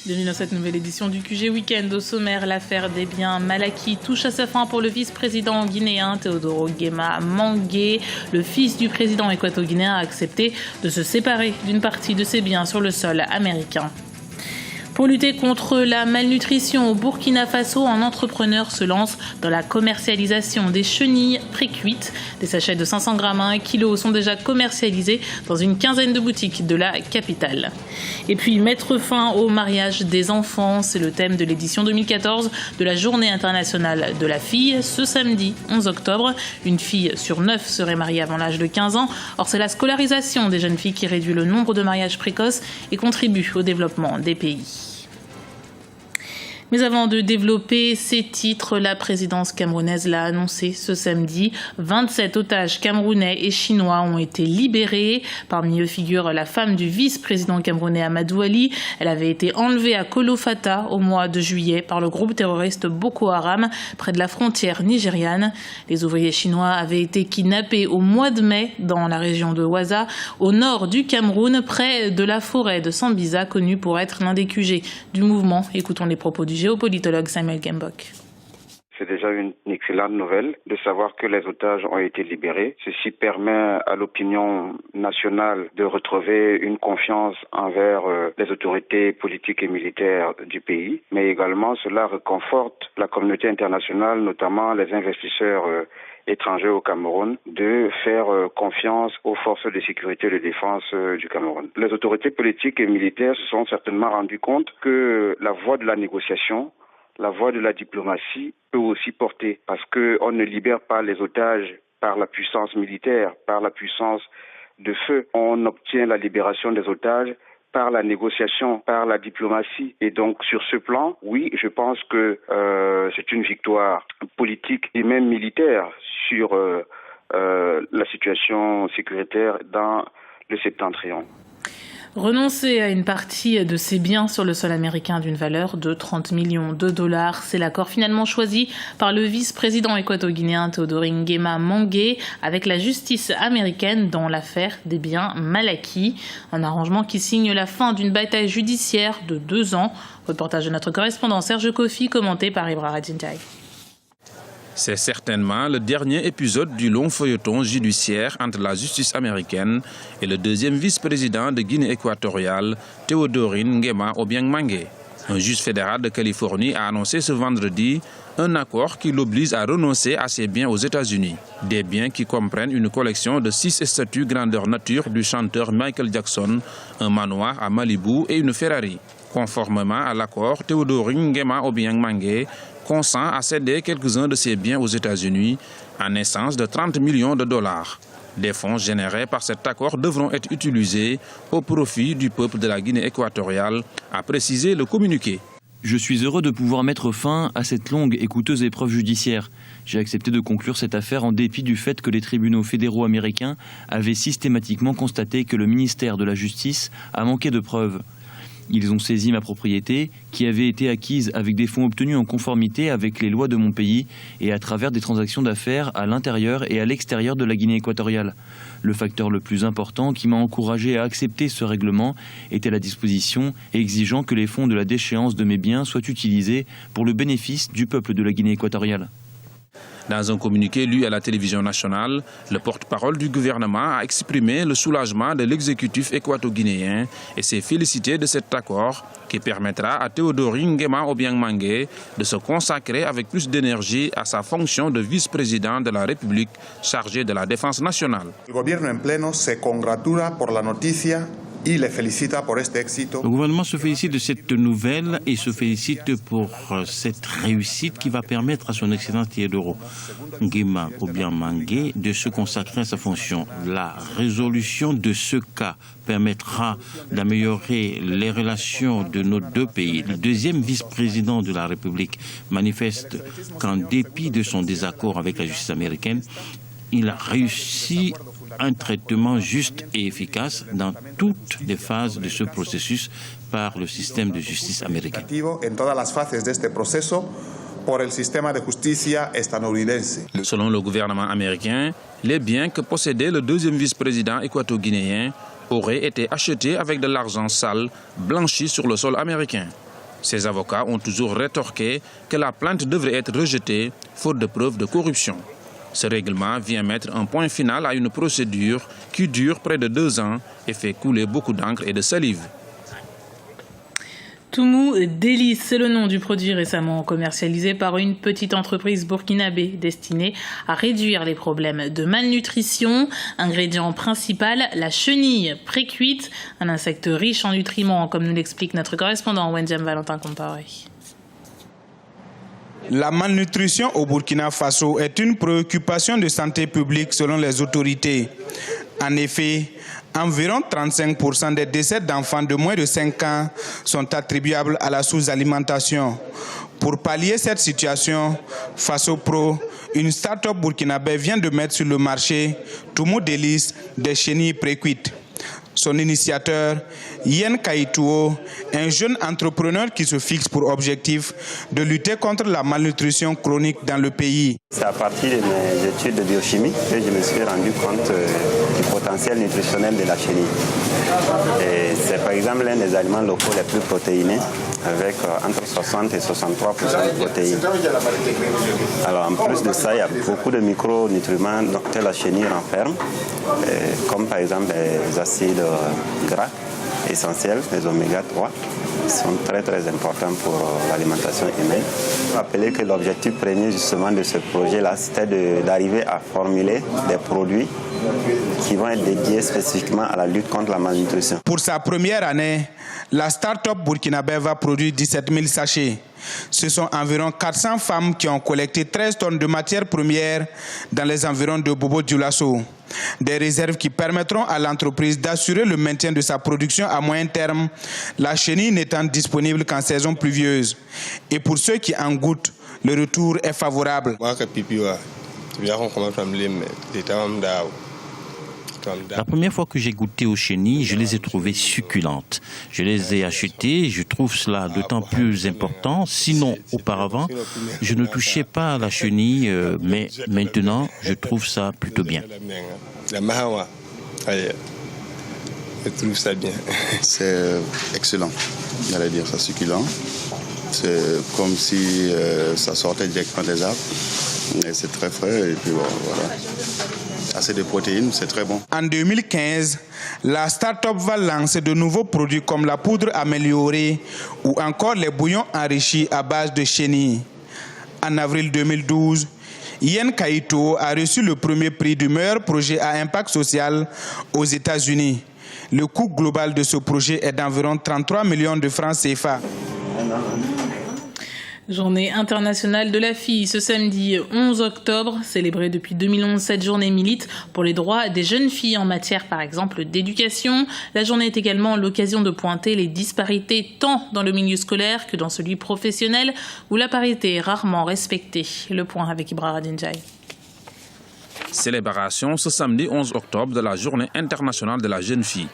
Bienvenue dans cette nouvelle édition du QG Week-end. Au sommaire, l'affaire des biens mal acquis touche à sa fin pour le vice-président guinéen Teodoro Nguema Mangué. Le fils du président équato-guinéen a accepté de se séparer d'une partie de ses biens sur le sol américain. Pour lutter contre la malnutrition au Burkina Faso, un entrepreneur se lance dans la commercialisation des chenilles pré-cuites. Des sachets de 500 grammes à 1 kg sont déjà commercialisés dans une quinzaine de boutiques de la capitale. Et puis, mettre fin au mariage des enfants, c'est le thème de l'édition 2014 de la Journée internationale de la fille. Ce samedi 11 octobre, une fille sur 9 serait mariée avant l'âge de 15 ans. Or, c'est la scolarisation des jeunes filles qui réduit le nombre de mariages précoces et contribue au développement des pays. Mais avant de développer ces titres, la présidence camerounaise l'a annoncé ce samedi. 27 otages camerounais et chinois ont été libérés. Parmi eux figure la femme du vice-président camerounais Amadou Ali. Elle avait été enlevée à Kolofata au mois de juillet par le groupe terroriste Boko Haram, près de la frontière nigériane. Les ouvriers chinois avaient été kidnappés au mois de mai dans la région de Waza, au nord du Cameroun, près de la forêt de Sambisa, connue pour être l'un des QG du mouvement. Écoutons les propos du géopolitologue Samuel Gembok. C'est déjà une excellente nouvelle de savoir que les otages ont été libérés. Ceci permet à l'opinion nationale de retrouver une confiance envers les autorités politiques et militaires du pays. Mais également, cela réconforte la communauté internationale, notamment les investisseurs étrangers au Cameroun, de faire confiance aux forces de sécurité et de défense du Cameroun. Les autorités politiques et militaires se sont certainement rendues compte que la voie de la négociation, la voie de la diplomatie peut aussi porter, parce qu'on ne libère pas les otages par la puissance militaire, par la puissance de feu. On obtient la libération des otages par la négociation, par la diplomatie. Et donc, sur ce plan, oui, je pense que c'est une victoire politique et même militaire sur la situation sécuritaire dans le septentrion. Renoncer à une partie de ses biens sur le sol américain d'une valeur de 30 millions de dollars, c'est l'accord finalement choisi par le vice-président équato-guinéen Teodoro Nguema Mangué avec la justice américaine dans l'affaire des biens mal acquis. Un arrangement qui signe la fin d'une bataille judiciaire de 2 ans. Reportage de notre correspondant Serge Kofi, commenté par Ibra Radjinjai. C'est certainement le dernier épisode du long feuilleton judiciaire entre la justice américaine et le deuxième vice-président de Guinée équatoriale, Teodoro Nguema Obiang Mangué. Un juge fédéral de Californie a annoncé ce vendredi un accord qui l'oblige à renoncer à ses biens aux États-Unis. Des biens qui comprennent une collection de 6 statues grandeur nature du chanteur Michael Jackson, un manoir à Malibu et une Ferrari. Conformément à l'accord, Teodoro Nguema Obiang Mangué consent à céder quelques-uns de ses biens aux États-Unis en essence de 30 millions de dollars. Des fonds générés par cet accord devront être utilisés au profit du peuple de la Guinée équatoriale, a précisé le communiqué. Je suis heureux de pouvoir mettre fin à cette longue et coûteuse épreuve judiciaire. J'ai accepté de conclure cette affaire en dépit du fait que les tribunaux fédéraux américains avaient systématiquement constaté que le ministère de la Justice a manqué de preuves. Ils ont saisi ma propriété, qui avait été acquise avec des fonds obtenus en conformité avec les lois de mon pays et à travers des transactions d'affaires à l'intérieur et à l'extérieur de la Guinée équatoriale. Le facteur le plus important qui m'a encouragé à accepter ce règlement était la disposition exigeant que les fonds de la déchéance de mes biens soient utilisés pour le bénéfice du peuple de la Guinée équatoriale. Dans un communiqué lu à la télévision nationale, le porte-parole du gouvernement a exprimé le soulagement de l'exécutif équato-guinéen et s'est félicité de cet accord qui permettra à Teodoro Nguema Obiang Mangué de se consacrer avec plus d'énergie à sa fonction de vice-président de la République chargé de la défense nationale. Le gouvernement en pleno se congratula por la noticia. Le gouvernement se félicite de cette nouvelle et se félicite pour cette réussite qui va permettre à son Excellence Teodoro Nguema Obiang Mangué de se consacrer à sa fonction. La résolution de ce cas permettra d'améliorer les relations de nos deux pays. Le deuxième vice-président de la République manifeste qu'en dépit de son désaccord avec la justice américaine, il a réussi un traitement juste et efficace dans toutes les phases de ce processus par le système de justice américain. Selon le gouvernement américain, les biens que possédait le deuxième vice-président équato-guinéen auraient été achetés avec de l'argent sale blanchi sur le sol américain. Ses avocats ont toujours rétorqué que la plainte devrait être rejetée, faute de preuves de corruption. Ce règlement vient mettre un point final à une procédure qui dure près de 2 ans et fait couler beaucoup d'encre et de salive. Toumou Délice, c'est le nom du produit récemment commercialisé par une petite entreprise burkinabé destinée à réduire les problèmes de malnutrition. Ingrédient principal, la chenille précuite, un insecte riche en nutriments, comme nous l'explique notre correspondant Wendiam Valentin Comparé. La malnutrition au Burkina Faso est une préoccupation de santé publique selon les autorités. En effet, environ 35% des décès d'enfants de moins de 5 ans sont attribuables à la sous-alimentation. Pour pallier cette situation, Faso Pro, une start-up burkinabé vient de mettre sur le marché Toumou Délice des chenilles précuites. Son initiateur, Yen Kaituo, un jeune entrepreneur qui se fixe pour objectif de lutter contre la malnutrition chronique dans le pays. C'est à partir de mes études de biochimie que je me suis rendu compte du potentiel nutritionnel de la chenille. Et c'est par exemple l'un des aliments locaux les plus protéinés, avec entre 60 et 63% de protéines. Alors en plus de ça, il y a beaucoup de micronutriments que la chenille renferme, comme par exemple les acides gras essentiels, les oméga 3, qui sont très très importants pour l'alimentation humaine. Je rappelle que l'objectif premier justement de ce projet-là, c'était d'arriver à formuler des produits qui vont être dédiés spécifiquement à la lutte contre la malnutrition. Pour sa première année, la start-up burkinabé va produire 17 000 sachets. Ce sont environ 400 femmes qui ont collecté 13 tonnes de matières premières dans les environs de Bobo-Dioulasso. Des réserves qui permettront à l'entreprise d'assurer le maintien de sa production à moyen terme, la chenille n'étant disponible qu'en saison pluvieuse. Et pour ceux qui en goûtent, le retour est favorable. La première fois que j'ai goûté aux chenilles, je les ai trouvées succulentes. Je les ai achetées, je trouve cela d'autant plus important. Sinon, auparavant, je ne touchais pas à la chenille, mais maintenant, je trouve ça plutôt bien. Je trouve ça bien. C'est excellent, j'allais dire, c'est succulent. C'est comme si ça sortait directement des arbres. Et c'est très frais et puis bon, voilà. Assez de protéines, c'est très bon. En 2015, la start-up va lancer de nouveaux produits comme la poudre améliorée ou encore les bouillons enrichis à base de chenille. En avril 2012, Yen Kaito a reçu le premier prix du meilleur projet à impact social aux États-Unis. Le coût global de ce projet est d'environ 33 millions de francs CFA. Journée internationale de la fille, ce samedi 11 octobre, célébrée depuis 2011, cette journée milite pour les droits des jeunes filles en matière, par exemple, d'éducation. La journée est également l'occasion de pointer les disparités tant dans le milieu scolaire que dans celui professionnel, où la parité est rarement respectée. Le point avec Ibrahima Dinjai. Célébration ce samedi 11 octobre de la journée internationale de la jeune fille.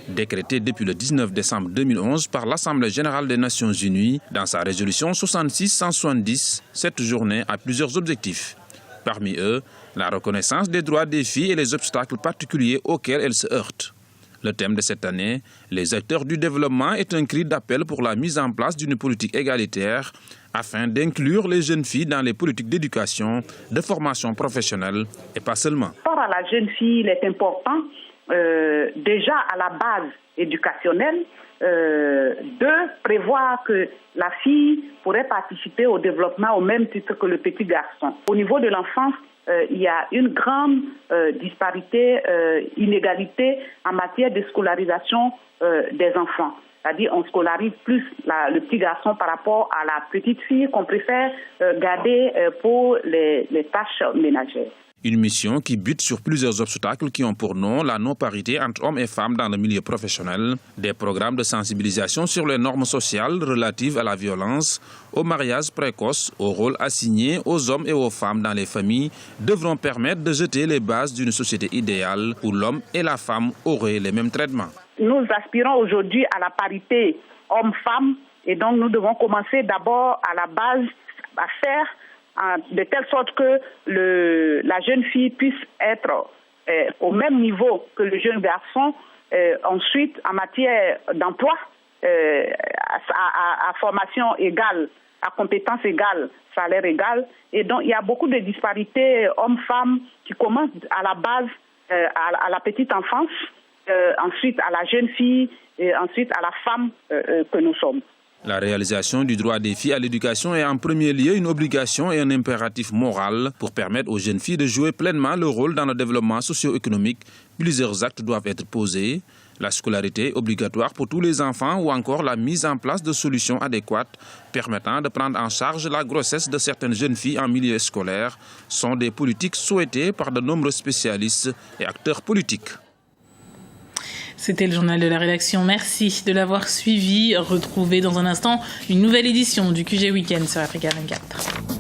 Décrétée depuis le 19 décembre 2011 par l'Assemblée générale des Nations unies, dans sa résolution 66-170, cette journée a plusieurs objectifs. Parmi eux, la reconnaissance des droits des filles et les obstacles particuliers auxquels elles se heurtent. Le thème de cette année, les acteurs du développement, est un cri d'appel pour la mise en place d'une politique égalitaire afin d'inclure les jeunes filles dans les politiques d'éducation, de formation professionnelle et pas seulement. Pour la jeune fille, il est important déjà à la base éducationnelle de prévoir que la fille pourrait participer au développement au même titre que le petit garçon. Au niveau de l'enfance, il y a une grande disparité, inégalité en matière de scolarisation des enfants. C'est-à-dire on scolarise plus le petit garçon par rapport à la petite fille qu'on préfère garder pour les tâches ménagères. Une mission qui bute sur plusieurs obstacles qui ont pour nom la non-parité entre hommes et femmes dans le milieu professionnel, des programmes de sensibilisation sur les normes sociales relatives à la violence, au mariage précoce, au rôle assigné aux hommes et aux femmes dans les familles, devront permettre de jeter les bases d'une société idéale où l'homme et la femme auraient les mêmes traitements. Nous aspirons aujourd'hui à la parité homme-femme et donc nous devons commencer d'abord à la base à faire de telle sorte que la jeune fille puisse être au même niveau que le jeune garçon. Ensuite, en matière d'emploi, à formation égale, à compétence égale, salaire égal. Et donc, il y a beaucoup de disparités hommes-femmes qui commencent à la base, à la petite enfance, ensuite à la jeune fille, et ensuite à la femme que nous sommes. La réalisation du droit des filles à l'éducation est en premier lieu une obligation et un impératif moral pour permettre aux jeunes filles de jouer pleinement leur rôle dans le développement socio-économique. Plusieurs actes doivent être posés. La scolarité obligatoire pour tous les enfants ou encore la mise en place de solutions adéquates permettant de prendre en charge la grossesse de certaines jeunes filles en milieu scolaire sont des politiques souhaitées par de nombreux spécialistes et acteurs politiques. C'était le journal de la rédaction. Merci de l'avoir suivi. Retrouvez dans un instant une nouvelle édition du QG Week-end sur Africa 24.